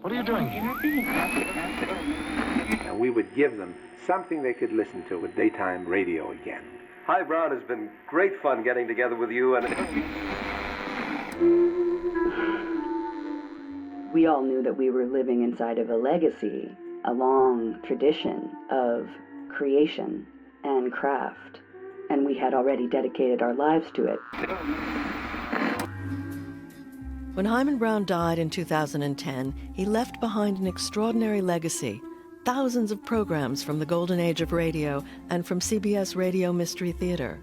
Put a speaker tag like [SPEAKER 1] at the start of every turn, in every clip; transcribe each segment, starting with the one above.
[SPEAKER 1] What are you doing here?
[SPEAKER 2] And we would give them something they could listen to with daytime radio again.
[SPEAKER 3] Hi, Brown. It's been great fun getting together with you and...
[SPEAKER 4] We all knew that we were living inside of a legacy, a long tradition of creation and craft, and we had already dedicated our lives to it.
[SPEAKER 5] When Himan Brown died in 2010, he left behind an extraordinary legacy, thousands of programs from the golden age of radio and from CBS Radio Mystery Theater.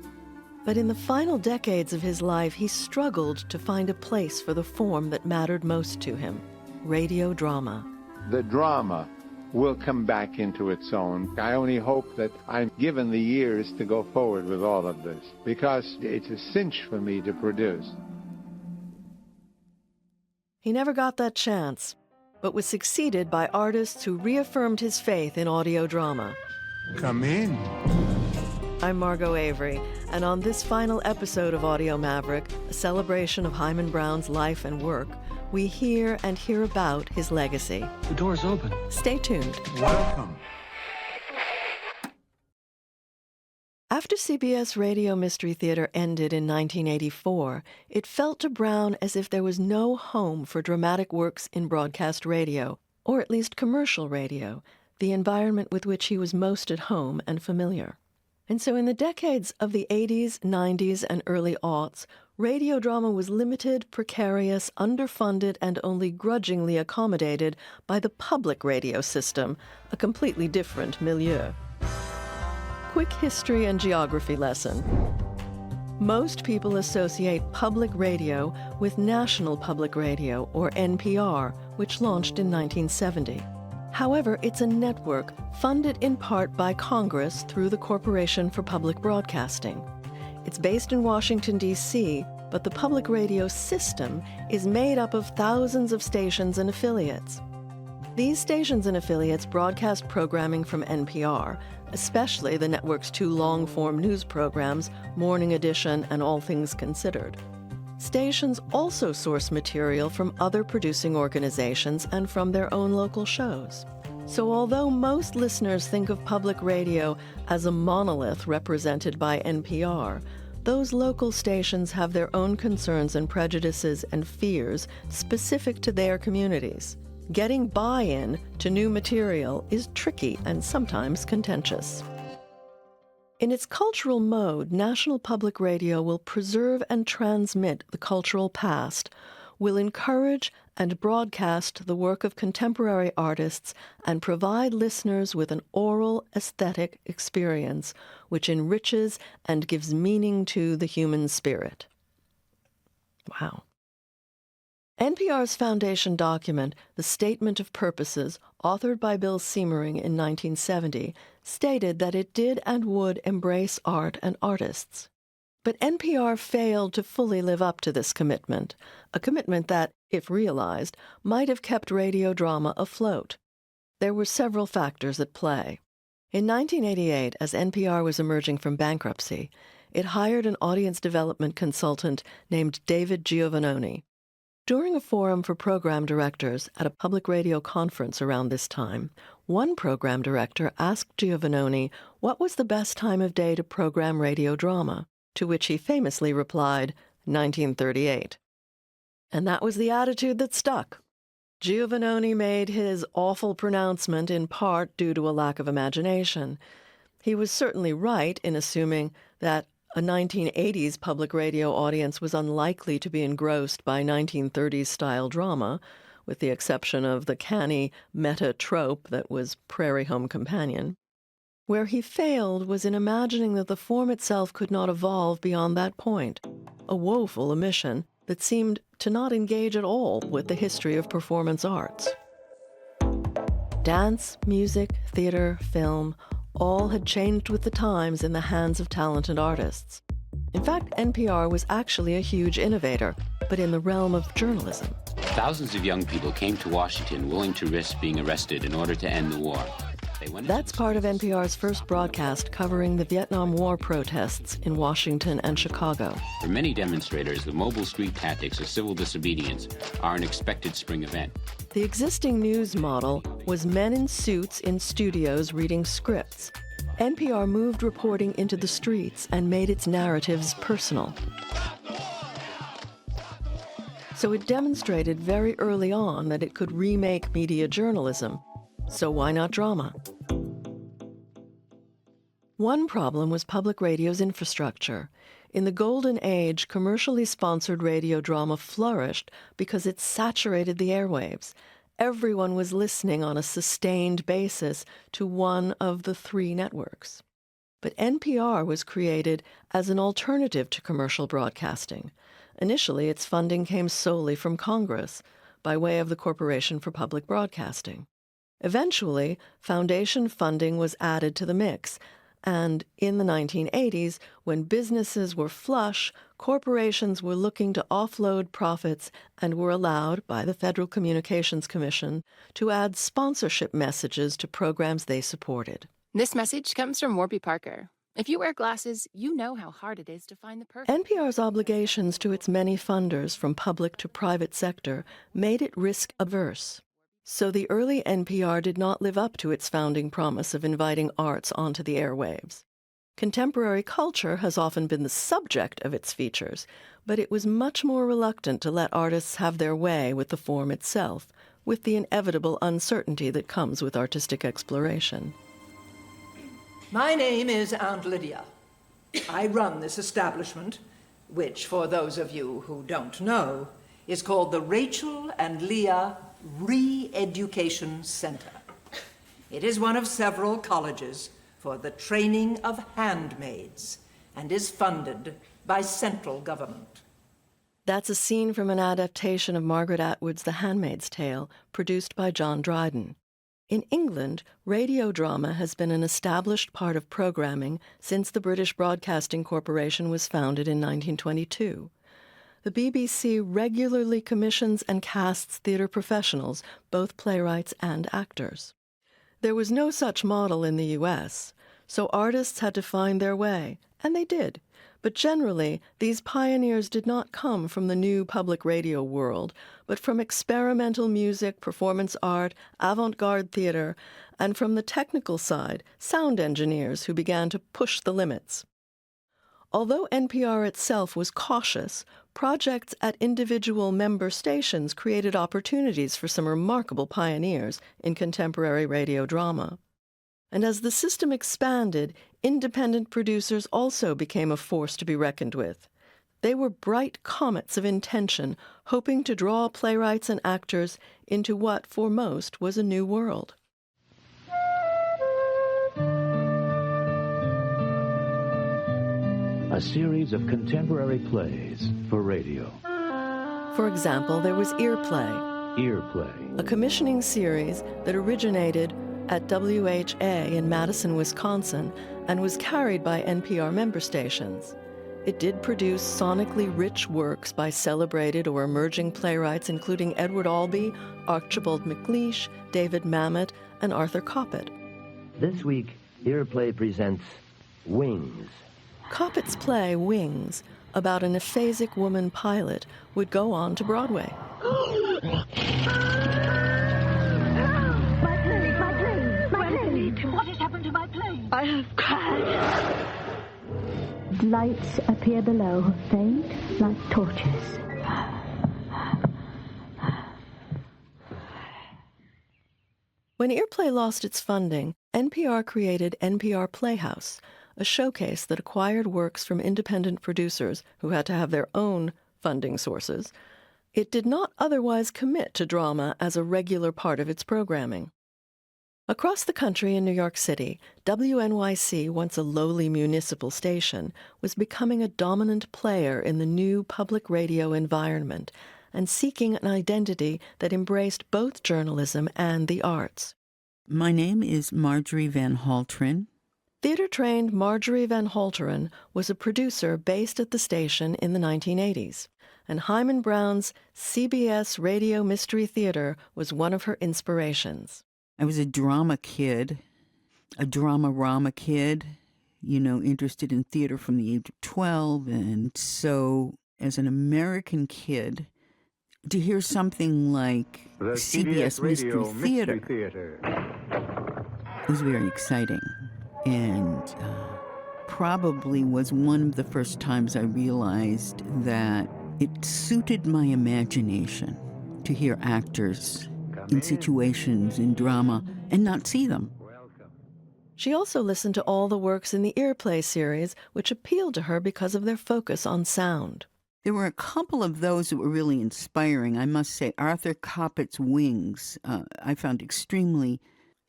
[SPEAKER 5] But in the final decades of his life, he struggled to find a place for the form that mattered most to him, radio drama.
[SPEAKER 6] The drama will come back into its own. I only hope that I'm given the years to go forward with all of this, because it's a cinch for me to produce.
[SPEAKER 5] He never got that chance, but was succeeded by artists who reaffirmed his faith in audio drama.
[SPEAKER 6] Come in.
[SPEAKER 5] I'm Margot Avery, and on this final episode of Audio Maverick, a celebration of Himan Brown's life and work, we hear and hear about his legacy.
[SPEAKER 1] The door's open.
[SPEAKER 5] Stay tuned.
[SPEAKER 6] Welcome.
[SPEAKER 5] After CBS Radio Mystery Theater ended in 1984, it felt to Brown as if there was no home for dramatic works in broadcast radio, or at least commercial radio, the environment with which he was most at home and familiar. And so in the decades of the 80s, 90s, and early aughts, radio drama was limited, precarious, underfunded, and only grudgingly accommodated by the public radio system, a completely different milieu. Quick history and geography lesson. Most people associate public radio with National Public Radio, or NPR, which launched in 1970. However, it's a network funded in part by Congress through the Corporation for Public Broadcasting. It's based in Washington, D.C., but the public radio system is made up of thousands of stations and affiliates. These stations and affiliates broadcast programming from NPR, especially the network's two long-form news programs, Morning Edition and All Things Considered. Stations also source material from other producing organizations and from their own local shows. So although most listeners think of public radio as a monolith represented by NPR, those local stations have their own concerns and prejudices and fears specific to their communities. Getting buy-in to new material is tricky and sometimes contentious. In its cultural mode, National Public Radio will preserve and transmit the cultural past, will encourage and broadcast the work of contemporary artists, and provide listeners with an oral, aesthetic experience which enriches and gives meaning to the human spirit. Wow. NPR's foundation document, The Statement of Purposes, authored by Bill Siemering in 1970, stated that it did and would embrace art and artists. But NPR failed to fully live up to this commitment, a commitment that, if realized, might have kept radio drama afloat. There were several factors at play. In 1988, as NPR was emerging from bankruptcy, it hired an audience development consultant named David Giovannoni. During a forum for program directors at a public radio conference around this time, one program director asked Giovannoni what was the best time of day to program radio drama, to which he famously replied, 1938. And that was the attitude that stuck. Giovannoni made his awful pronouncement in part due to a lack of imagination. He was certainly right in assuming that a 1980s public radio audience was unlikely to be engrossed by 1930s-style drama, with the exception of the canny meta-trope that was Prairie Home Companion. Where he failed was in imagining that the form itself could not evolve beyond that point, a woeful omission that seemed to not engage at all with the history of performance arts. Dance, music, theater, film, all had changed with the times in the hands of talented artists. In fact, NPR was actually a huge innovator, but in the realm of journalism.
[SPEAKER 7] Thousands of young people came to Washington willing to risk being arrested in order to end the war.
[SPEAKER 5] That's part of NPR's first broadcast covering the Vietnam War protests in Washington and Chicago.
[SPEAKER 7] For many demonstrators, the mobile street tactics of civil disobedience are an expected spring event.
[SPEAKER 5] The existing news model was men in suits in studios reading scripts. NPR moved reporting into the streets and made its narratives personal. So it demonstrated very early on that it could remake media journalism. So why not drama? One problem was public radio's infrastructure. In the golden age, commercially sponsored radio drama flourished because it saturated the airwaves. Everyone was listening on a sustained basis to one of the three networks. But NPR was created as an alternative to commercial broadcasting. Initially, its funding came solely from Congress, by way of the Corporation for Public Broadcasting. Eventually, foundation funding was added to the mix, and in the 1980s, when businesses were flush, corporations were looking to offload profits and were allowed by the Federal Communications Commission to add sponsorship messages to programs they supported.
[SPEAKER 1] This message comes from Warby Parker. If you wear glasses, you know how hard it is to find the perfect.
[SPEAKER 5] NPR's obligations to its many funders, from public to private sector, made it risk-averse. So the early NPR did not live up to its founding promise of inviting arts onto the airwaves. Contemporary culture has often been the subject of its features, but it was much more reluctant to let artists have their way with the form itself, with the inevitable uncertainty that comes with artistic exploration.
[SPEAKER 8] My name is Aunt Lydia. I run this establishment, which, for those of you who don't know, is called the Rachel and Leah Re-Education Center. It is one of several colleges for the training of handmaids and is funded by central government.
[SPEAKER 5] That's a scene from an adaptation of Margaret Atwood's The Handmaid's Tale, produced by John Dryden. In England, radio drama has been an established part of programming since the British Broadcasting Corporation was founded in 1922. The BBC regularly commissions and casts theater professionals, both playwrights and actors. There was no such model in the U.S., so artists had to find their way, and they did. But generally, these pioneers did not come from the new public radio world, but from experimental music, performance art, avant-garde theater, and from the technical side, sound engineers who began to push the limits. Although NPR itself was cautious, projects at individual member stations created opportunities for some remarkable pioneers in contemporary radio drama. And as the system expanded, independent producers also became a force to be reckoned with. They were bright comets of intention, hoping to draw playwrights and actors into what, for most, was a new world.
[SPEAKER 9] A series of contemporary plays for radio.
[SPEAKER 5] For example, there was Earplay.
[SPEAKER 9] Earplay.
[SPEAKER 5] A commissioning series that originated at WHA in Madison, Wisconsin, and was carried by NPR member stations. It did produce sonically rich works by celebrated or emerging playwrights including Edward Albee, Archibald MacLeish, David Mamet, and Arthur Coppett.
[SPEAKER 10] This week, Earplay presents Wings.
[SPEAKER 5] Coppett's play, Wings, about an aphasic woman pilot, would go on to Broadway.
[SPEAKER 11] What has happened to my plane? I have crashed. Lights appear below, faint like torches.
[SPEAKER 5] When Earplay lost its funding, NPR created NPR Playhouse, a showcase that acquired works from independent producers who had to have their own funding sources. It did not otherwise commit to drama as a regular part of its programming. Across the country in New York City, WNYC, once a lowly municipal station, was becoming a dominant player in the new public radio environment and seeking an identity that embraced both journalism and the arts.
[SPEAKER 12] My name is Marjorie Van Halteren.
[SPEAKER 5] Theater-trained Marjorie Van Halteren was a producer based at the station in the 1980s, and Himan Brown's CBS Radio Mystery Theater was one of her inspirations.
[SPEAKER 12] I was a drama kid, a drama-rama kid, interested in theater from the age of 12. And so as an American kid, to hear something like
[SPEAKER 9] The
[SPEAKER 12] CBS Mystery Theater. It was very exciting, and probably was one of the first times I realized that it suited my imagination to hear actors in situations in drama and not see them.
[SPEAKER 5] She also listened to all the works in the Earplay series, which appealed to her because of their focus on sound.
[SPEAKER 12] There were a couple of those that were really inspiring. I must say, Arthur Coppett's Wings, I found extremely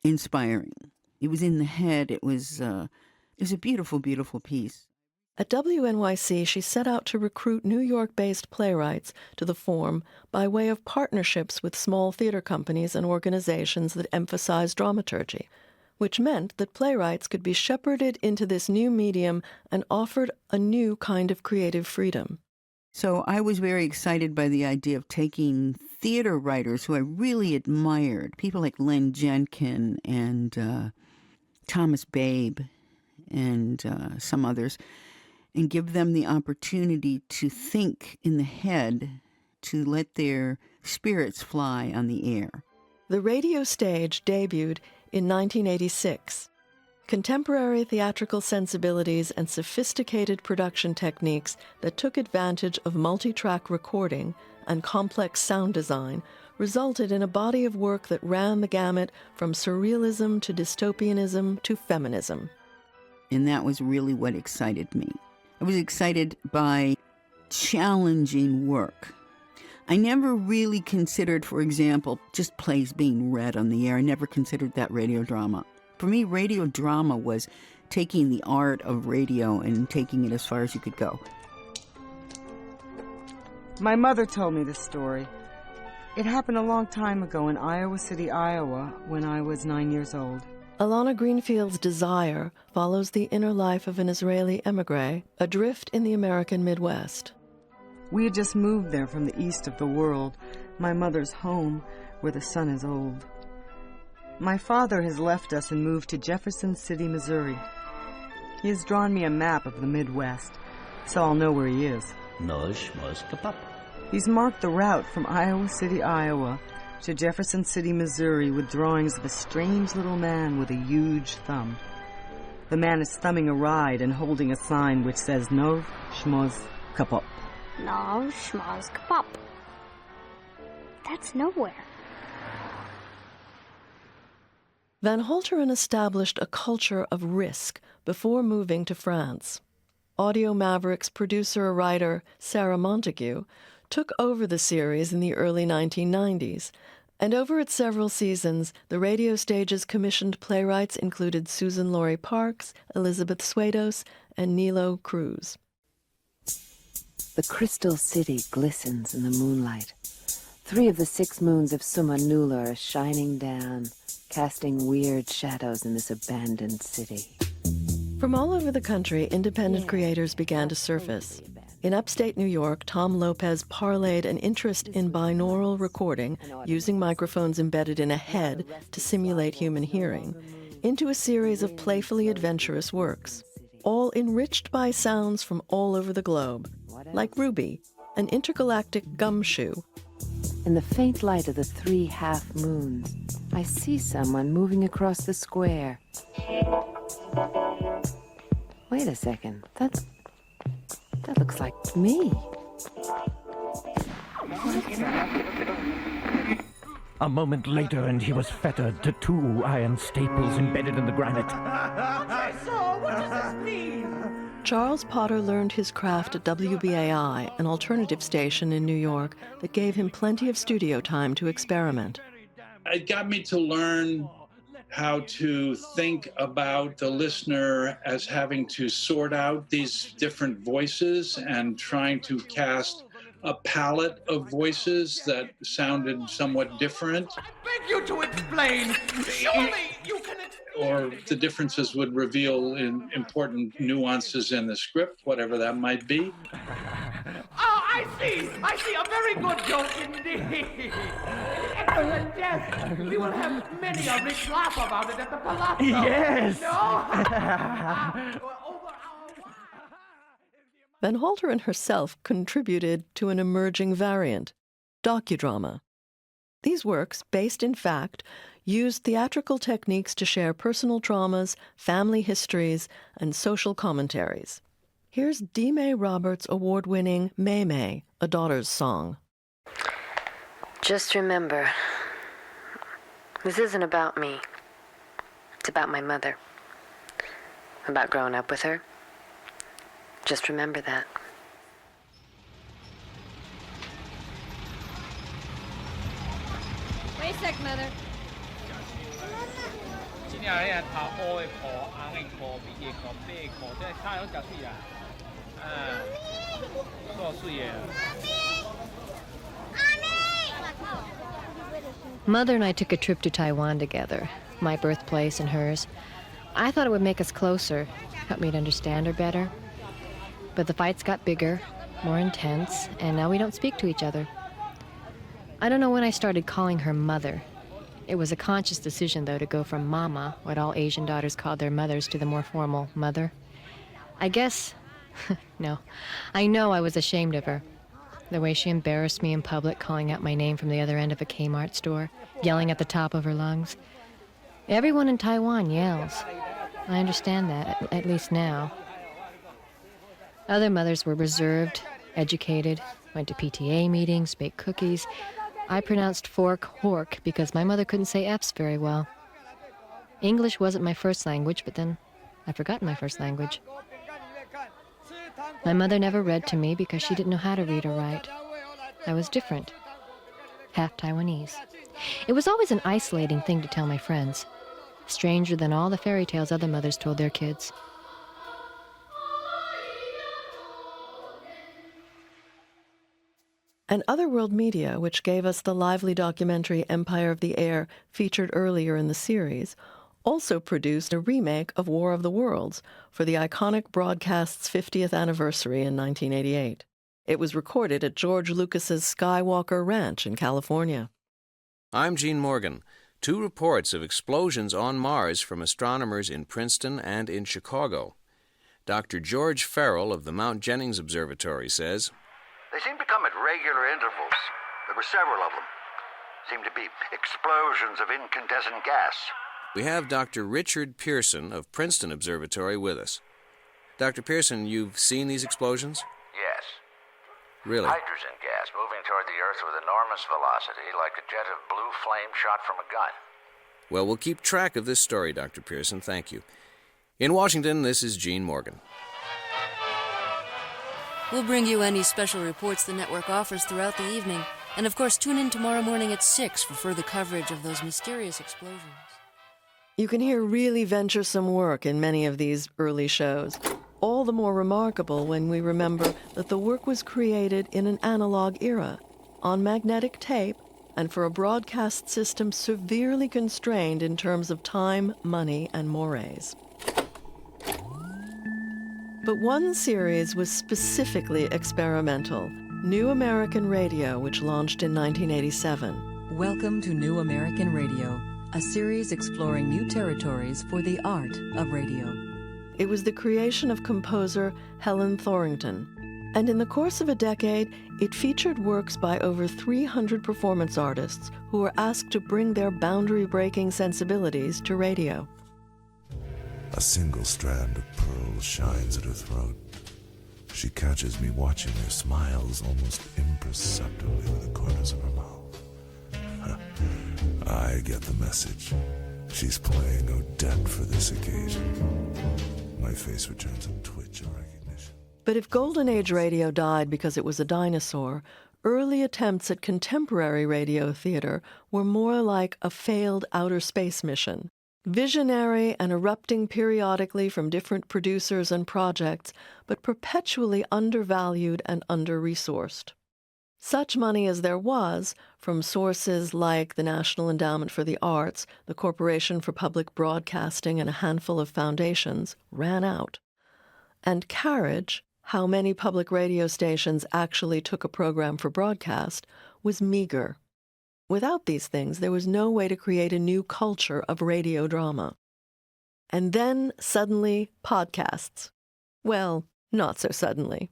[SPEAKER 12] inspiring. It was in the head. It was a beautiful, beautiful piece.
[SPEAKER 5] At WNYC, she set out to recruit New York-based playwrights to the form by way of partnerships with small theater companies and organizations that emphasize dramaturgy, which meant that playwrights could be shepherded into this new medium and offered a new kind of creative freedom.
[SPEAKER 12] So I was very excited by the idea of taking theater writers who I really admired, people like Len Jenkin and Thomas Babe and some others, and give them the opportunity to think in the head, to let their spirits fly on the air.
[SPEAKER 5] The radio stage debuted in 1986. Contemporary theatrical sensibilities and sophisticated production techniques that took advantage of multi-track recording and complex sound design resulted in a body of work that ran the gamut from surrealism to dystopianism to feminism.
[SPEAKER 12] And that was really what excited me. I was excited by challenging work. I never really considered, for example, just plays being read on the air. I never considered that radio drama. For me, radio drama was taking the art of radio and taking it as far as you could go.
[SPEAKER 13] My mother told me this story. It happened a long time ago in Iowa City, Iowa, when I was 9 years old.
[SPEAKER 5] Alana Greenfield's Desire follows the inner life of an Israeli emigre adrift in the American Midwest.
[SPEAKER 13] We had just moved there from the east of the world, my mother's home, where the sun is old. My father has left us and moved to Jefferson City, Missouri. He has drawn me a map of the Midwest, so I'll know where he is. He's marked the route from Iowa City, Iowa, to Jefferson City, Missouri, with drawings of a strange little man with a huge thumb. The man is thumbing a ride and holding a sign which says, "No schmoz kapop."
[SPEAKER 11] No schmoz kapop. That's nowhere.
[SPEAKER 5] Van Holteren established a culture of risk before moving to France. Audio Mavericks producer-writer Sarah Montague took over the series in the early 1990s, and over its several seasons, the radio stage's commissioned playwrights included Susan Laurie Parks, Elizabeth Swados, and Nilo Cruz.
[SPEAKER 14] The crystal city glistens in the moonlight. 3 of the 6 moons of Suma Nula are shining down, casting weird shadows in this abandoned city.
[SPEAKER 5] From all over the country, independent creators began to surface. In upstate New York, Tom Lopez parlayed an interest in binaural recording, using microphones embedded in a head to simulate human hearing, into a series of playfully adventurous works, all enriched by sounds from all over the globe, like Ruby, an intergalactic gumshoe.
[SPEAKER 14] In the faint light of the 3 half-moons, I see someone moving across the square. Wait a second, that looks like me.
[SPEAKER 9] A moment later, and he was fettered to 2 iron staples embedded in the granite.
[SPEAKER 8] What does this mean?
[SPEAKER 5] Charles Potter learned his craft at WBAI, an alternative station in New York that gave him plenty of studio time to experiment.
[SPEAKER 15] It got me to learn how to think about the listener as having to sort out these different voices and trying to cast a palette of voices that sounded somewhat different.
[SPEAKER 8] I beg you to explain. Surely you can explain.
[SPEAKER 15] Or the differences would reveal important nuances in the script, whatever that might be.
[SPEAKER 8] I see. A very good joke indeed. Excellent jest. We will have many a rich laugh about it at the Palazzo.
[SPEAKER 9] Yes.
[SPEAKER 8] No?
[SPEAKER 5] Van Holteren herself contributed to an emerging variant. docudrama. These works, based in fact, used theatrical techniques to share personal traumas, family histories, and social commentaries. Here's D. Mae Roberts' award-winning May May, A Daughter's Song.
[SPEAKER 14] Just remember, this isn't about me. It's about my mother. About growing up with her. Just remember that.
[SPEAKER 16] Wait a sec, Mother.
[SPEAKER 17] Mother and I took a trip to Taiwan together, my birthplace and hers. I thought it would make us closer, help me to understand her better. But the fights got bigger, more intense, and now we don't speak to each other. I don't know when I started calling her Mother. It was a conscious decision, though, to go from Mama, what all Asian daughters called their mothers, to the more formal Mother. I guess, no, I know I was ashamed of her. The way she embarrassed me in public, calling out my name from the other end of a Kmart store, yelling at the top of her lungs. Everyone in Taiwan yells. I understand that, at least now. Other mothers were reserved, educated, went to PTA meetings, baked cookies. I pronounced fork, hork, because my mother couldn't say F's very well. English wasn't my first language, but then I'd forgotten my first language. My mother never read to me because she didn't know how to read or write. I was different, half Taiwanese. It was always an isolating thing to tell my friends, stranger than all the fairy tales other mothers told their kids.
[SPEAKER 5] And Otherworld Media, which gave us the lively documentary Empire of the Air featured earlier in the series, also produced a remake of War of the Worlds for the iconic broadcast's 50th anniversary in 1988. It was recorded at George Lucas's Skywalker Ranch in California.
[SPEAKER 18] I'm Gene Morgan. 2 reports of explosions on Mars from astronomers in Princeton and in Chicago. Dr. George Farrell of the Mount Jennings Observatory says,
[SPEAKER 19] They seem to come at regular intervals. There were several of them. Seemed to be explosions of incandescent gas.
[SPEAKER 18] We have Dr. Richard Pearson of Princeton Observatory with us. Dr. Pearson, you've seen these explosions?
[SPEAKER 19] Yes.
[SPEAKER 18] Really?
[SPEAKER 19] Hydrogen gas moving toward the Earth with enormous velocity, like a jet of blue flame shot from a gun.
[SPEAKER 18] Well, we'll keep track of this story, Dr. Pearson. Thank you. In Washington, this is Gene Morgan.
[SPEAKER 20] We'll bring you any special reports the network offers throughout the evening. And of course, tune in tomorrow morning at 6 for further coverage of those mysterious explosions.
[SPEAKER 5] You can hear really venturesome work in many of these early shows. All the more remarkable when we remember that the work was created in an analog era, on magnetic tape, and for a broadcast system severely constrained in terms of time, money, and mores. But one series was specifically experimental, New American Radio, which launched in 1987.
[SPEAKER 21] Welcome to New American Radio, a series exploring new territories for the art of radio.
[SPEAKER 5] It was the creation of composer Helen Thorington, and in the course of a decade, it featured works by over 300 performance artists who were asked to bring their boundary-breaking sensibilities to radio.
[SPEAKER 22] A single strand of pearl shines at her throat. She catches me watching her, smiles almost imperceptibly with the corners of her mouth. I get the message. She's playing Odette for this occasion. My face returns a twitch of recognition.
[SPEAKER 5] But if Golden Age radio died because it was a dinosaur, early attempts at contemporary radio theater were more like a failed outer space mission. Visionary and erupting periodically from different producers and projects, but perpetually undervalued and under-resourced. Such money as there was, from sources like the National Endowment for the Arts, the Corporation for Public Broadcasting, and a handful of foundations, ran out. And carriage, how many public radio stations actually took a program for broadcast, was meager. Without these things, there was no way to create a new culture of radio drama. And then, suddenly, podcasts. Well, not so suddenly.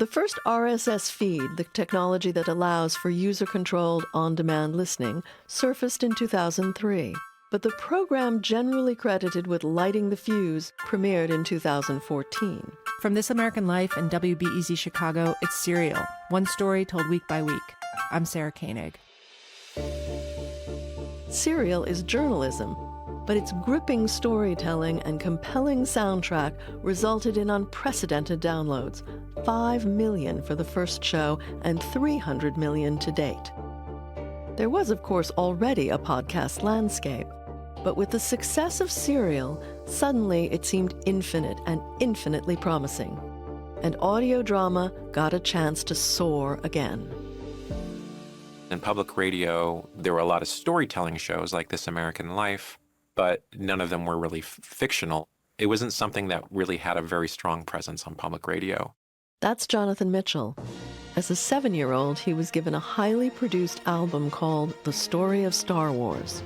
[SPEAKER 5] The first RSS feed, the technology that allows for user-controlled, on-demand listening, surfaced in 2003. But the program generally credited with lighting the fuse premiered in 2014.
[SPEAKER 2] From This American Life and WBEZ Chicago, it's Serial, one story told week by week. I'm Sarah Koenig.
[SPEAKER 5] Serial is journalism, but its gripping storytelling and compelling soundtrack resulted in unprecedented downloads, 5 million for the first show and 300 million to date. There was, of course, already a podcast landscape, but with the success of Serial, suddenly it seemed infinite and infinitely promising. And audio drama got a chance to soar again.
[SPEAKER 16] In public radio, there were a lot of storytelling shows like This American Life, but none of them were really fictional. It wasn't something that really had a very strong presence on public radio.
[SPEAKER 5] That's Jonathan Mitchell. As a 7-year-old, he was given a highly produced album called The Story of Star Wars.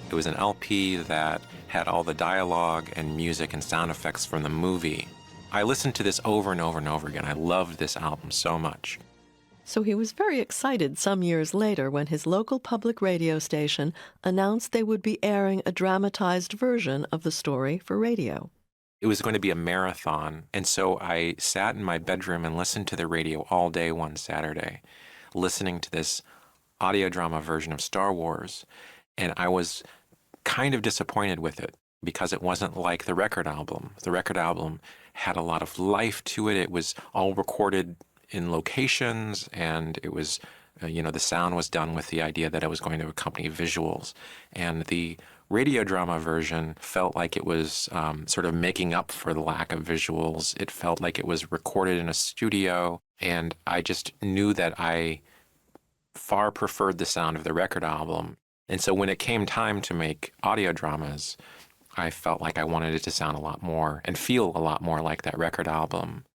[SPEAKER 16] It was an LP that had all the dialogue and music and sound effects from the movie. I listened to this over and over and over again. I loved this album so much.
[SPEAKER 5] So he was very excited some years later when his local public radio station announced they would be airing a dramatized version of the story for radio.
[SPEAKER 16] It was going to be a marathon, and so I sat in my bedroom and listened to the radio all day one Saturday, listening to this audio drama version of Star Wars, and I was kind of disappointed with it because it wasn't like the record album. The record album had a lot of life to it. It was all recorded in locations, and it was, the sound was done with the idea that it was going to accompany visuals. And the radio drama version felt like it was sort of making up for the lack of visuals. It felt like it was recorded in a studio, and I just knew that I far preferred the sound of the record album. And so when it came time to make audio dramas, I felt like I wanted it to sound a lot more and feel a lot more like that record album.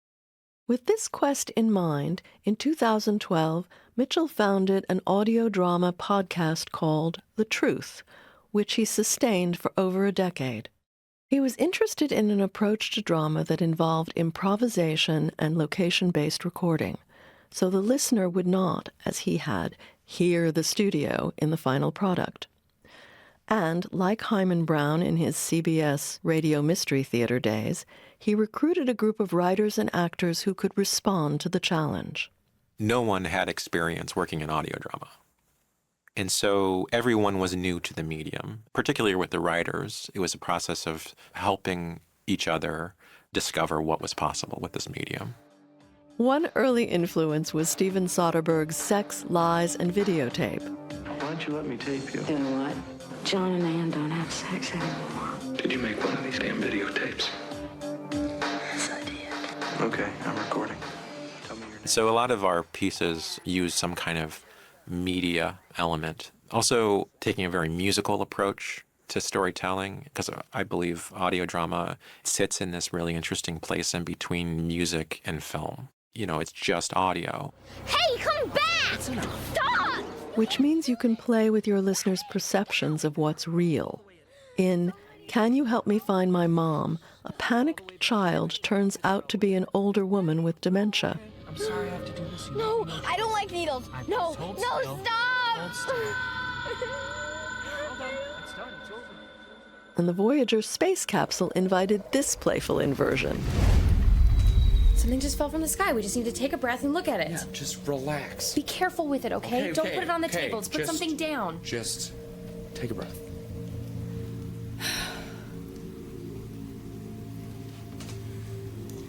[SPEAKER 5] With this quest in mind, in 2012, Mitchell founded an audio drama podcast called The Truth, which he sustained for over a decade. He was interested in an approach to drama that involved improvisation and location-based recording, so the listener would not, as he had, hear the studio in the final product. And, like Himan Brown in his CBS Radio Mystery Theater days, he recruited a group of writers and actors who could respond to the challenge.
[SPEAKER 16] No one had experience working in audio drama. And so everyone was new to the medium, particularly with the writers. It was a process of helping each other discover what was possible with this medium.
[SPEAKER 5] One early influence was Steven Soderbergh's Sex, Lies, and Videotape.
[SPEAKER 23] Why don't you let me tape you?
[SPEAKER 24] Doing what? John and Ann don't have sex anymore.
[SPEAKER 23] Did you make one of these damn videotapes?
[SPEAKER 24] Yes, I did.
[SPEAKER 23] Okay, I'm recording.
[SPEAKER 16] So a lot of our pieces use some kind of media element. Also taking a very musical approach to storytelling, because I believe audio drama sits in this really interesting place in between music and film. It's just audio.
[SPEAKER 25] Hey, come back! Stop!
[SPEAKER 5] Which means you can play with your listeners' perceptions of what's real. In Can You Help Me Find My Mom, a panicked child turns out to be an older woman with dementia.
[SPEAKER 23] I'm sorry I have to do this.
[SPEAKER 25] No, I don't like needles. No, stop!
[SPEAKER 23] Hold still. Hold on. It's done. It's over.
[SPEAKER 5] And the Voyager space capsule invited this playful inversion.
[SPEAKER 26] Something just fell from the sky. We just need to take a breath and look at it.
[SPEAKER 23] Yeah, just relax.
[SPEAKER 26] Be careful with it, okay? Don't put it on the table. Let's put
[SPEAKER 23] just-
[SPEAKER 26] something down.
[SPEAKER 23] Just take a breath.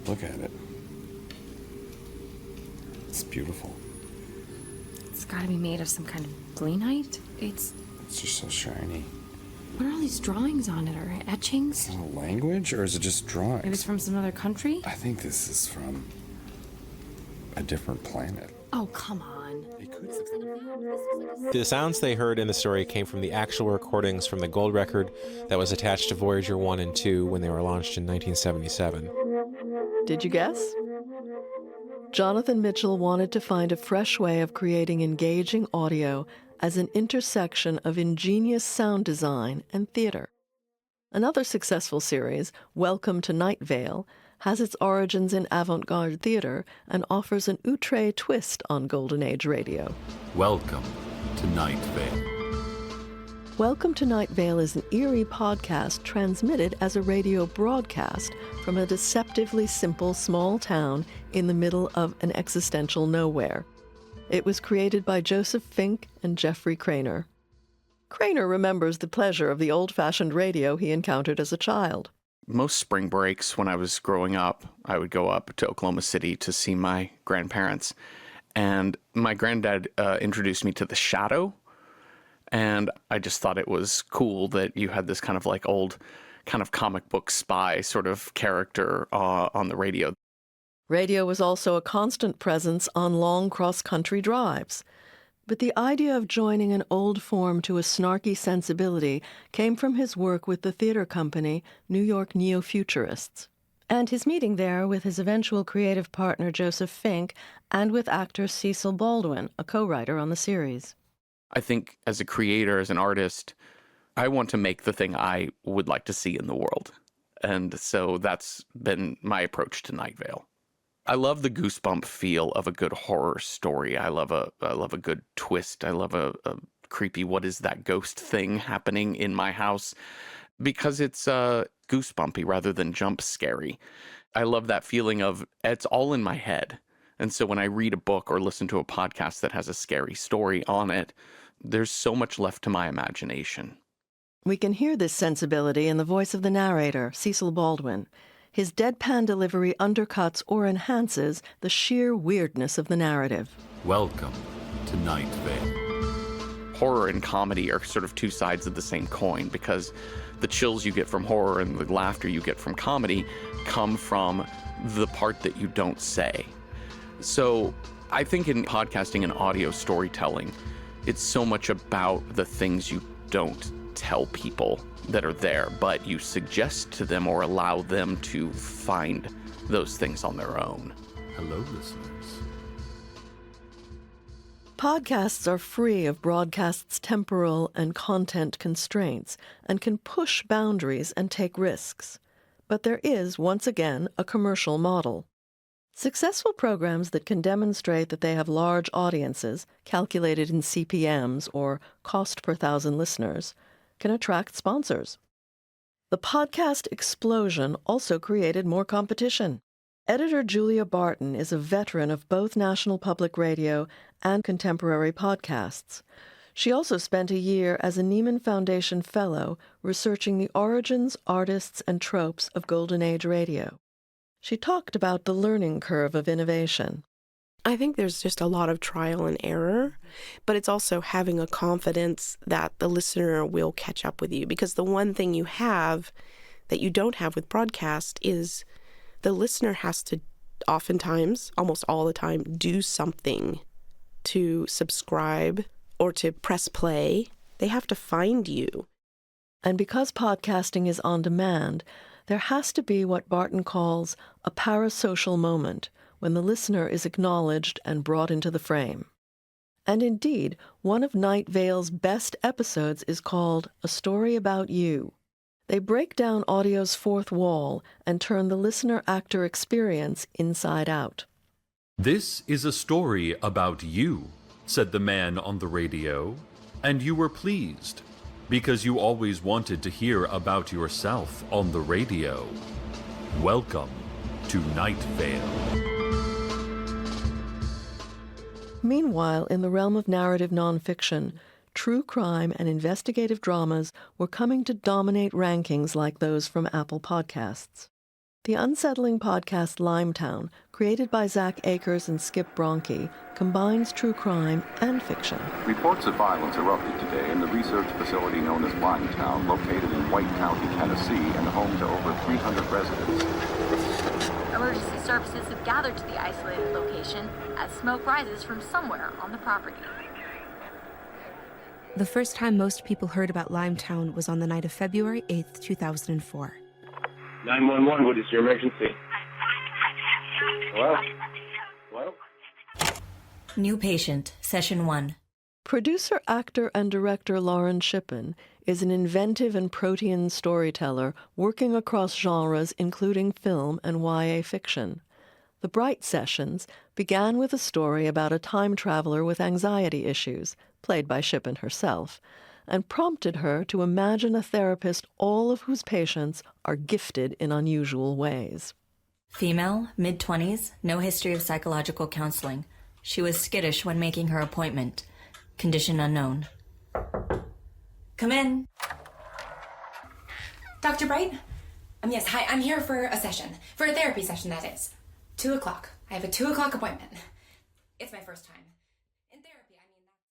[SPEAKER 23] Look at it. It's beautiful.
[SPEAKER 26] It's gotta be made of some kind of gleanite. It's
[SPEAKER 23] just so shiny.
[SPEAKER 26] What are all these drawings on it? Or etchings?
[SPEAKER 23] Is it a language or is it just drawings?
[SPEAKER 26] Maybe it's from some other country?
[SPEAKER 23] I think this is from a different planet.
[SPEAKER 26] Oh, come on.
[SPEAKER 27] The sounds they heard in the story came from the actual recordings from the gold record that was attached to Voyager 1 and 2 when they were launched in 1977.
[SPEAKER 5] Did you guess? Jonathan Mitchell wanted to find a fresh way of creating engaging audio as an intersection of ingenious sound design and theater. Another successful series, Welcome to Night Vale, has its origins in avant-garde theater and offers an outre twist on Golden Age radio.
[SPEAKER 1] Welcome to Night Vale.
[SPEAKER 5] Welcome to Night Vale is an eerie podcast transmitted as a radio broadcast from a deceptively simple small town in the middle of an existential nowhere. It was created by Joseph Fink and Jeffrey Craner. Craner remembers the pleasure of the old-fashioned radio he encountered as a child.
[SPEAKER 3] Most spring breaks when I was growing up, I would go up to Oklahoma City to see my grandparents. And my granddad introduced me to The Shadow. And I just thought it was cool that you had this kind of like old kind of comic book spy sort of character on the radio.
[SPEAKER 5] Radio was also a constant presence on long cross-country drives. But the idea of joining an old form to a snarky sensibility came from his work with the theater company New York Neo-Futurists, and his meeting there with his eventual creative partner Joseph Fink and with actor Cecil Baldwin, a co-writer on the series.
[SPEAKER 3] I think as a creator, as an artist, I want to make the thing I would like to see in the world. And so that's been my approach to Night Vale. I love the goosebump feel of a good horror story. I love a good twist. I love a creepy, what is that ghost thing happening in my house? Because it's goosebumpy rather than jump scary. I love that feeling of it's all in my head. And so when I read a book or listen to a podcast that has a scary story on it, there's so much left to my imagination.
[SPEAKER 5] We can hear this sensibility in the voice of the narrator, Cecil Baldwin. His deadpan delivery undercuts or enhances the sheer weirdness of the narrative.
[SPEAKER 1] Welcome to Night Vale.
[SPEAKER 3] Horror and comedy are sort of two sides of the same coin because the chills you get from horror and the laughter you get from comedy come from the part that you don't say. So I think in podcasting and audio storytelling, it's so much about the things you don't tell people that are there, but you suggest to them or allow them to find those things on their own.
[SPEAKER 1] Hello, listeners.
[SPEAKER 5] Podcasts are free of broadcast's temporal and content constraints and can push boundaries and take risks. But there is, once again, a commercial model. Successful programs that can demonstrate that they have large audiences, calculated in CPMs or cost per thousand listeners, can attract sponsors. The podcast explosion also created more competition. Editor Julia Barton is a veteran of both National Public Radio and contemporary podcasts. She also spent a year as a Nieman Foundation Fellow researching the origins, artists, and tropes of Golden Age radio. She talked about the learning curve of innovation.
[SPEAKER 4] I think there's just a lot of trial and error, but it's also having a confidence that the listener will catch up with you. Because the one thing you have that you don't have with broadcast is the listener has to oftentimes, almost all the time, do something to subscribe or to press play. They have to find you.
[SPEAKER 5] And because podcasting is on demand, there has to be what Barton calls a parasocial moment, when the listener is acknowledged and brought into the frame. And indeed, one of Night Vale's best episodes is called A Story About You. They break down audio's fourth wall and turn the listener-actor experience inside out.
[SPEAKER 1] This is a story about you, said the man on the radio, and you were pleased, because you always wanted to hear about yourself on the radio. Welcome to Night Vale.
[SPEAKER 5] Meanwhile, in the realm of narrative nonfiction, true crime and investigative dramas were coming to dominate rankings like those from Apple Podcasts. The unsettling podcast Limetown, created by Zach Akers and Skip Bronke, combines true crime and fiction.
[SPEAKER 6] Reports of violence erupted today in the research facility known as Limetown, located in White County, Tennessee, and home to over 300 residents.
[SPEAKER 7] Emergency services have gathered to the isolated location as smoke rises from somewhere on the property.
[SPEAKER 26] The first time most people heard about Limetown was on the night of February 8th, 2004.
[SPEAKER 10] 911, what is your emergency? Hello? Hello?
[SPEAKER 12] New patient, session 1.
[SPEAKER 5] Producer, actor, and director Lauren Shippen is an inventive and protean storyteller working across genres including film and YA fiction. The Bright Sessions began with a story about a time traveler with anxiety issues, played by Shippen herself, and prompted her to imagine a therapist all of whose patients are gifted in unusual ways.
[SPEAKER 8] Female, mid-20s, no history of psychological counseling. She was skittish when making her appointment. Condition unknown. Come in.
[SPEAKER 9] Dr. Bright? Yes, hi, I'm here for a session. For a therapy session, that is. 2 o'clock. I have a 2 o'clock appointment. It's my first time.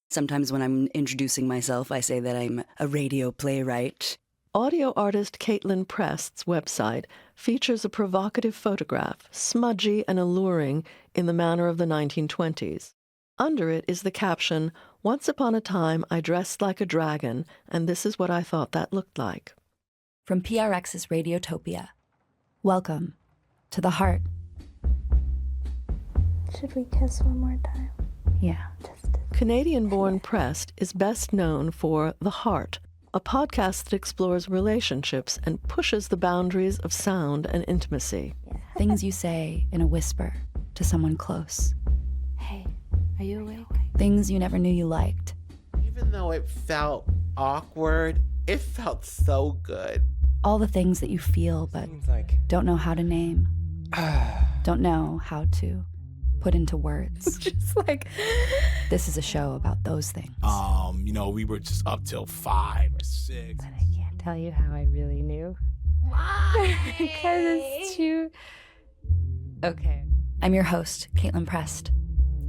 [SPEAKER 11] Sometimes when I'm introducing myself, I say that I'm a radio playwright.
[SPEAKER 5] Audio artist Caitlin Prest's website features a provocative photograph, smudgy and alluring in the manner of the 1920s. Under it is the caption, "Once upon a time I dressed like a dragon, and this is what I thought that looked like."
[SPEAKER 12] From PRX's Radiotopia, welcome to the heart.
[SPEAKER 25] Should we kiss one more time?
[SPEAKER 12] Yeah.
[SPEAKER 5] Canadian-born Prest is best known for The Heart, a podcast that explores relationships and pushes the boundaries of sound and intimacy.
[SPEAKER 12] Things you say in a whisper to someone close.
[SPEAKER 25] Hey, are you awake?
[SPEAKER 12] Things you never knew you liked.
[SPEAKER 13] Even though it felt awkward, it felt so good.
[SPEAKER 12] All the things that you feel but don't know how to name. Don't know how to put into words. Just like, this is a show about those things.
[SPEAKER 14] We were just up till 5 or 6.
[SPEAKER 12] But I can't tell you how I really knew.
[SPEAKER 25] Why?
[SPEAKER 12] Because it's too... Okay. I'm your host, Caitlin Prest.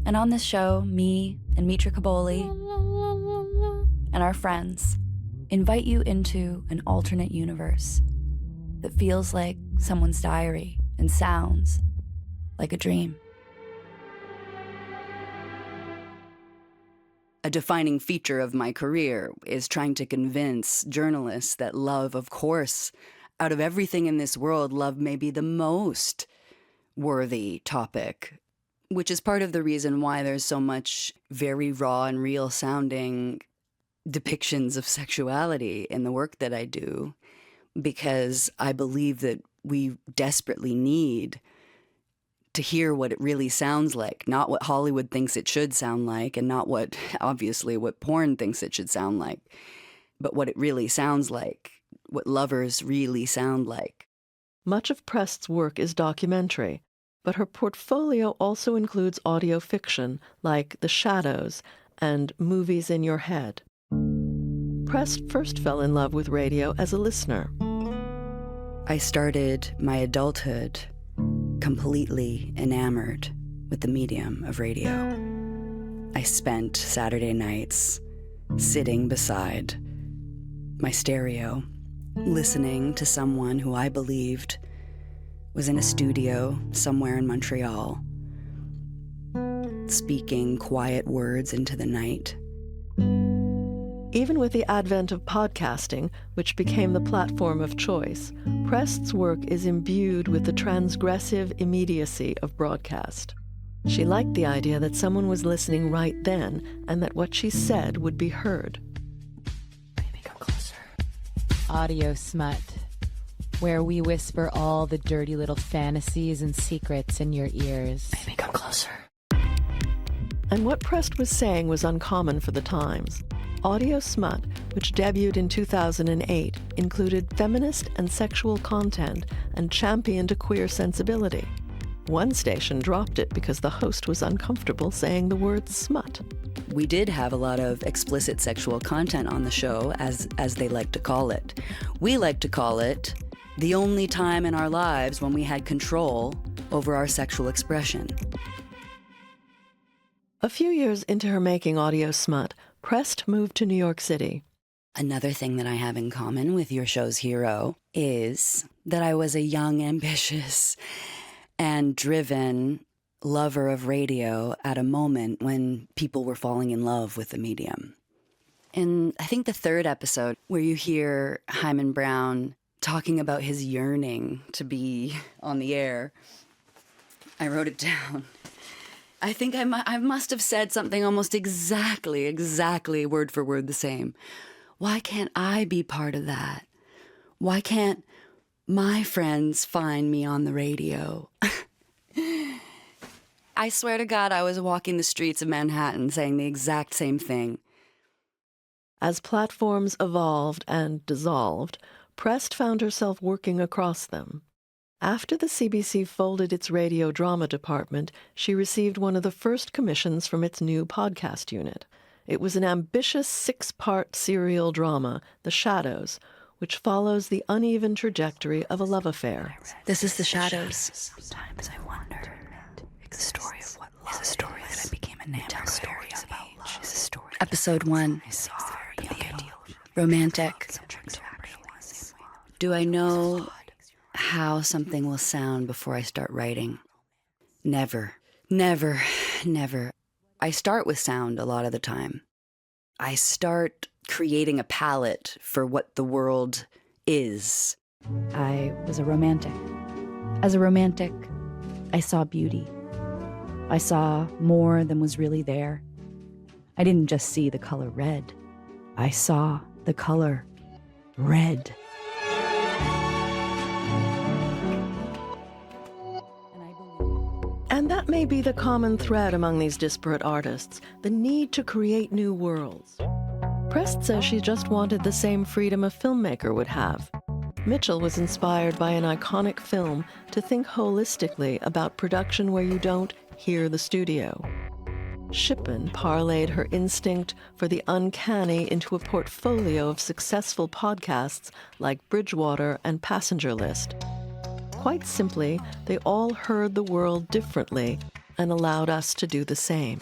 [SPEAKER 12] And on this show, me and Mitra Kaboli and our friends invite you into an alternate universe that feels like someone's diary and sounds like a dream.
[SPEAKER 11] A defining feature of my career is trying to convince journalists that love, of course, out of everything in this world, love may be the most worthy topic, which is part of the reason why there's so much very raw and real sounding depictions of sexuality in the work that I do, because I believe that we desperately need to hear what it really sounds like, not what Hollywood thinks it should sound like, and not what, obviously, what porn thinks it should sound like, but what it really sounds like, what lovers really sound like.
[SPEAKER 5] Much of Prest's work is documentary, but her portfolio also includes audio fiction like The Shadows and Movies in Your Head. Prest first fell in love with radio as a listener.
[SPEAKER 11] I started my adulthood completely enamored with the medium of radio. I spent Saturday nights sitting beside my stereo, listening to someone who I believed was in a studio somewhere in Montreal, speaking quiet words into the night.
[SPEAKER 5] Even with the advent of podcasting, which became the platform of choice, Prest's work is imbued with the transgressive immediacy of broadcast. She liked the idea that someone was listening right then and that what she said would be heard.
[SPEAKER 12] Baby, come closer. Audio smut, where we whisper all the dirty little fantasies and secrets in your ears. Baby, come closer.
[SPEAKER 5] And what Prest was saying was uncommon for the times. Audio smut, which debuted in 2008, included feminist and sexual content and championed a queer sensibility. One station dropped it because the host was uncomfortable saying the word smut.
[SPEAKER 11] We did have a lot of explicit sexual content on the show, as they like to call it. We like to call it the only time in our lives when we had control over our sexual expression.
[SPEAKER 5] A few years into her making audio smut, Prest moved to New York City.
[SPEAKER 11] Another thing that I have in common with your show's hero is that I was a young, ambitious, and driven lover of radio at a moment when people were falling in love with the medium. In, I think, the third episode, where you hear Himan Brown talking about his yearning to be on the air, I wrote it down. I think I must have said something almost exactly word for word the same. Why can't I be part of that? Why can't my friends find me on the radio? I swear to God, I was walking the streets of Manhattan saying the exact same thing.
[SPEAKER 5] As platforms evolved and dissolved, Prest found herself working across them. After the CBC folded its radio drama department, she received one of the first commissions from its new podcast unit. It was an ambitious 6-part serial drama, The Shadows, which follows the uneven trajectory of a love affair.
[SPEAKER 11] This is The Shadows. Sometimes I wonder. The story of what love is a story that I became enamored story about love. Is a story. Episode 1. Romantic. Do I know how something will sound before I start writing? Never. Never. Never. I start with sound a lot of the time. I start creating a palette for what the world is.
[SPEAKER 12] I was a romantic. As a romantic, I saw beauty. I saw more than was really there. I didn't just see the color red. I saw the color red.
[SPEAKER 5] And that may be the common thread among these disparate artists, the need to create new worlds. Prest says she just wanted the same freedom a filmmaker would have. Mitchell was inspired by an iconic film to think holistically about production where you don't hear the studio. Shippen parlayed her instinct for the uncanny into a portfolio of successful podcasts like Bridgewater and Passenger List. Quite simply, they all heard the world differently and allowed us to do the same.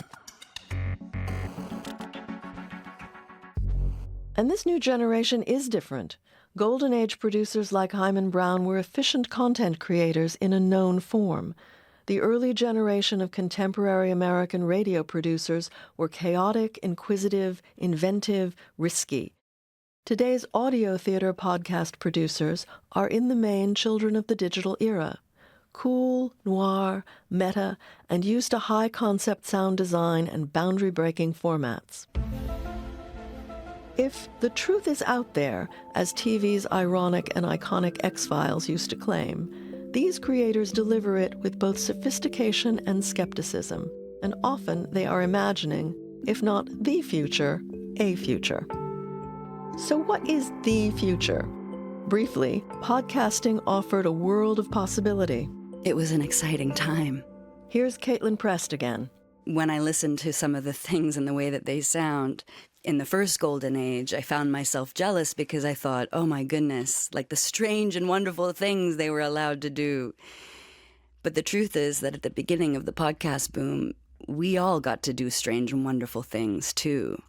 [SPEAKER 5] And this new generation is different. Golden Age producers like Himan Brown were efficient content creators in a known form. The early generation of contemporary American radio producers were chaotic, inquisitive, inventive, risky. Today's audio theater podcast producers are in the main children of the digital era. Cool, noir, meta, and used to high-concept sound design and boundary-breaking formats. If the truth is out there, as TV's ironic and iconic X-Files used to claim, these creators deliver it with both sophistication and skepticism, and often they are imagining, if not the future, a future. So what is the future? Briefly, podcasting offered a world of possibility.
[SPEAKER 11] It was an exciting time.
[SPEAKER 5] Here's Caitlin Prest again.
[SPEAKER 11] When I listened to some of the things and the way that they sound, in the first golden age, I found myself jealous because I thought, oh my goodness, like the strange and wonderful things they were allowed to do. But the truth is that at the beginning of the podcast boom, we all got to do strange and wonderful things too.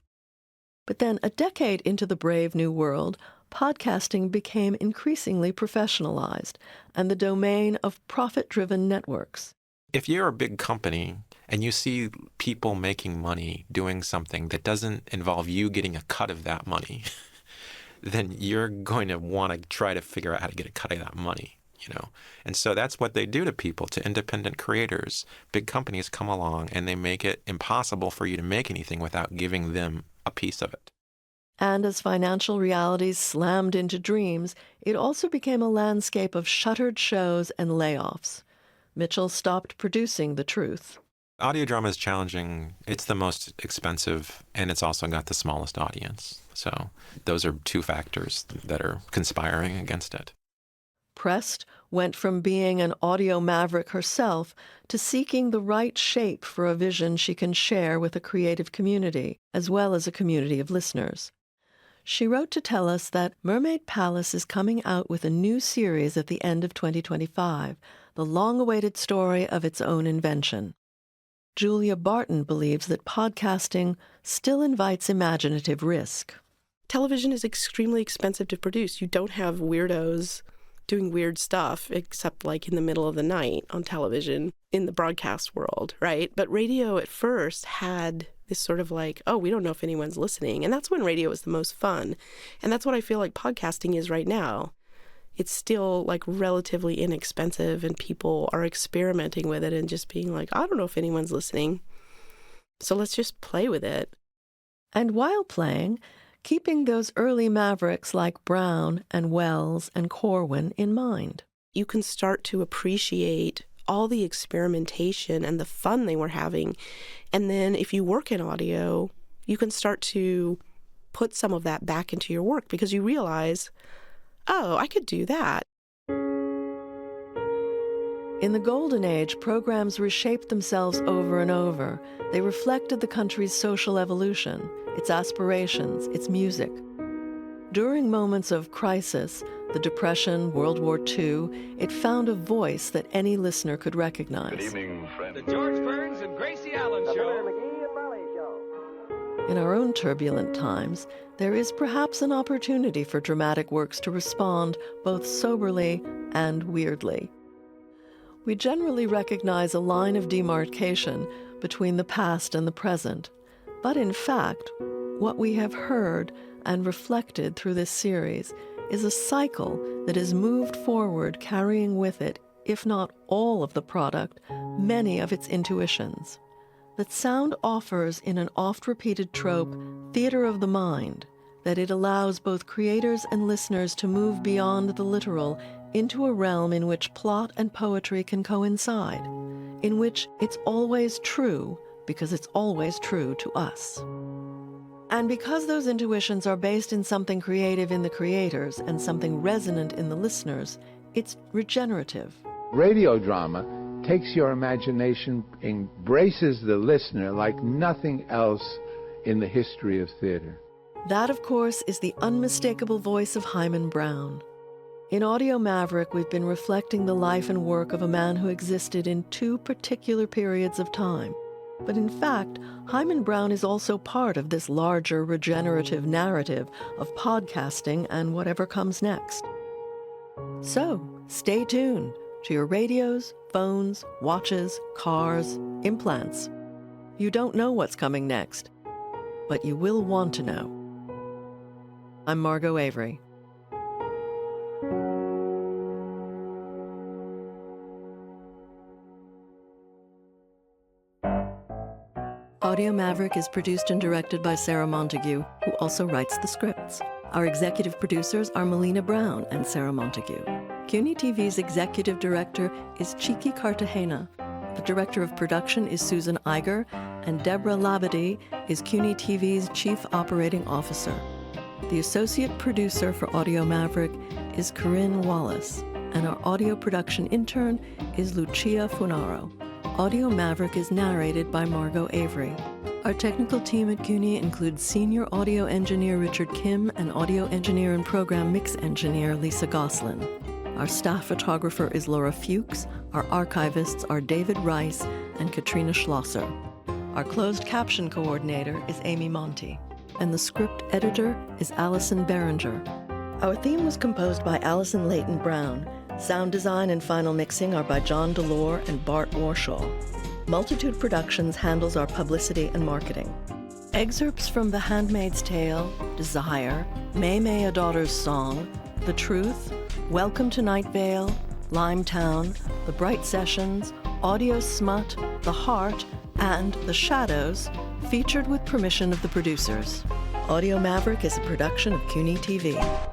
[SPEAKER 5] But then a decade into the brave new world, podcasting became increasingly professionalized and the domain of profit-driven networks.
[SPEAKER 16] If you're a big company and you see people making money doing something that doesn't involve you getting a cut of that money, then you're going to want to try to figure out how to get a cut of that money, you know? And so that's what they do to people, to independent creators. Big companies come along and they make it impossible for you to make anything without giving them a piece of it.
[SPEAKER 5] And as financial realities slammed into dreams, it also became a landscape of shuttered shows and layoffs. Mitchell stopped producing The Truth.
[SPEAKER 16] Audio drama is challenging. It's the most expensive, and it's also got the smallest audience. So those are two factors that are conspiring against it.
[SPEAKER 5] Prest went from being an audio maverick herself to seeking the right shape for a vision she can share with a creative community, as well as a community of listeners. She wrote to tell us that Mermaid Palace is coming out with a new series at the end of 2025, the long-awaited story of its own invention. Julia Barton believes that podcasting still invites imaginative risk.
[SPEAKER 4] Television is extremely expensive to produce. You don't have weirdos doing weird stuff, except like in the middle of the night on television in the broadcast world, right? But radio at first had this sort of like, oh, we don't know if anyone's listening. And that's when radio was the most fun. And that's what I feel like podcasting is right now. It's still like relatively inexpensive and people are experimenting with it and just being like, I don't know if anyone's listening. So let's just play with it.
[SPEAKER 5] And while playing, keeping those early mavericks like Brown and Wells and Corwin in mind.
[SPEAKER 4] You can start to appreciate all the experimentation and the fun they were having. And then if you work in audio, you can start to put some of that back into your work because you realize, oh, I could do that.
[SPEAKER 5] In the Golden Age, programs reshaped themselves over and over. They reflected the country's social evolution, its aspirations, its music. During moments of crisis, the Depression, World War II, it found a voice that any listener could recognize.
[SPEAKER 15] Good evening, friend.
[SPEAKER 23] The George Burns and Gracie Allen Show.
[SPEAKER 5] In our own turbulent times, there is perhaps an opportunity for dramatic works to respond both soberly and weirdly. We generally recognize a line of demarcation between the past and the present, but in fact, what we have heard and reflected through this series is a cycle that has moved forward, carrying with it, if not all of the product, many of its intuitions. That sound offers, in an oft-repeated trope, theater of the mind, that it allows both creators and listeners to move beyond the literal into a realm in which plot and poetry can coincide, in which it's always true because it's always true to us. And because those intuitions are based in something creative in the creators and something resonant in the listeners, it's regenerative.
[SPEAKER 17] Radio drama takes your imagination, embraces the listener like nothing else in the history of theater.
[SPEAKER 5] That, of course, is the unmistakable voice of Himan Brown. In Audio Maverick, we've been reflecting the life and work of a man who existed in two particular periods of time. But in fact, Himan Brown is also part of this larger regenerative narrative of podcasting and whatever comes next. So, stay tuned to your radios, phones, watches, cars, implants. You don't know what's coming next, but you will want to know. I'm Margot Avery. Audio Maverick is produced and directed by Sarah Montague, who also writes the scripts. Our executive producers are Melina Brown and Sarah Montague. CUNY TV's executive director is Chiqui Cartagena. The director of production is Susan Iger, and Deborah Labadie is CUNY TV's chief operating officer. The associate producer for Audio Maverick is Corinne Wallace, and our audio production intern is Lucia Funaro. Audio Maverick is narrated by Margot Avery. Our technical team at CUNY includes senior audio engineer Richard Kim and audio engineer and program mix engineer Lisa Goslin. Our staff photographer is Laura Fuchs. Our archivists are David Rice and Katrina Schlosser. Our closed caption coordinator is Amy Monti. And the script editor is Allison Berenger. Our theme was composed by Allison Leighton Brown. Sound design and final mixing are by John Delore and Bart Warshaw. Multitude Productions handles our publicity and marketing. Excerpts from The Handmaid's Tale, Desire, May May a Daughter's Song, The Truth, Welcome to Night Vale, Limetown, The Bright Sessions, Audio Smut, The Heart, and The Shadows, featured with permission of the producers. Audio Maverick is a production of CUNY TV.